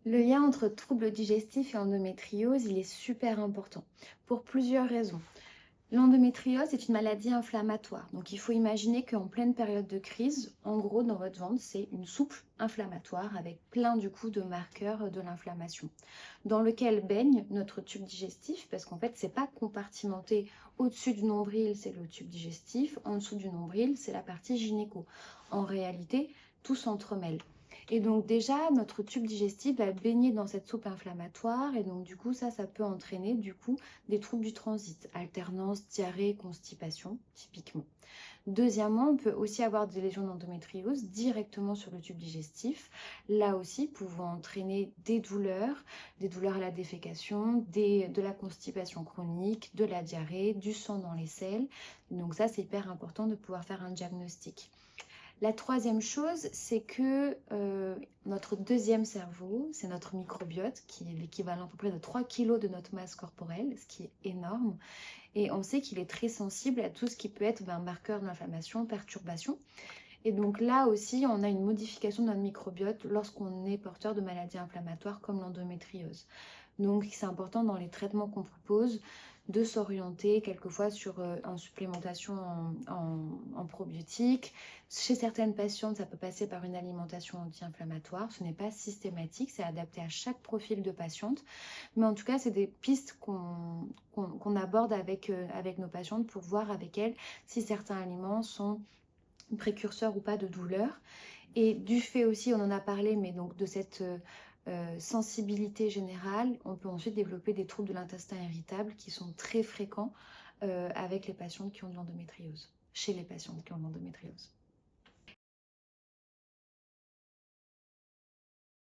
Le lien entre troubles digestifs et endométriose, il est super important pour plusieurs raisons. L'endométriose est une maladie inflammatoire, donc il faut imaginer qu'en pleine période de crise, en gros dans votre ventre, c'est une soupe inflammatoire avec plein du coup de marqueurs de l'inflammation, dans lequel baigne notre tube digestif, parce qu'en fait c'est pas compartimenté au-dessus du nombril, c'est le tube digestif, en dessous du nombril, c'est la partie gynéco. En réalité, tout s'entremêle. Et donc déjà, notre tube digestif va baigner dans cette soupe inflammatoire et donc du coup, ça peut entraîner du coup des troubles du transit, alternance, diarrhée, constipation, typiquement. Deuxièmement, on peut aussi avoir des lésions d'endométriose directement sur le tube digestif, là aussi pouvant entraîner des douleurs à la défécation, de la constipation chronique, de la diarrhée, du sang dans les selles. Donc ça, c'est hyper important de pouvoir faire un diagnostic. La troisième chose, c'est que notre deuxième cerveau, c'est notre microbiote, qui est l'équivalent à peu près de 3 kilos de notre masse corporelle, ce qui est énorme. Et on sait qu'il est très sensible à tout ce qui peut être marqueur d'inflammation, perturbation. Et donc là aussi, on a une modification de notre microbiote lorsqu'on est porteur de maladies inflammatoires comme l'endométriose. Donc c'est important dans les traitements qu'on propose de s'orienter quelquefois sur une supplémentation en probiotiques. Chez certaines patientes, ça peut passer par une alimentation anti-inflammatoire. Ce n'est pas systématique, c'est adapté à chaque profil de patiente. Mais en tout cas, c'est des pistes qu'on aborde avec nos patientes pour voir avec elles si certains aliments sont précurseurs ou pas de douleur. Et du fait aussi, on en a parlé, mais donc de cette sensibilité générale, on peut ensuite développer des troubles de l'intestin irritable qui sont très fréquents avec les patientes qui ont de l'endométriose, chez les patientes qui ont de l'endométriose.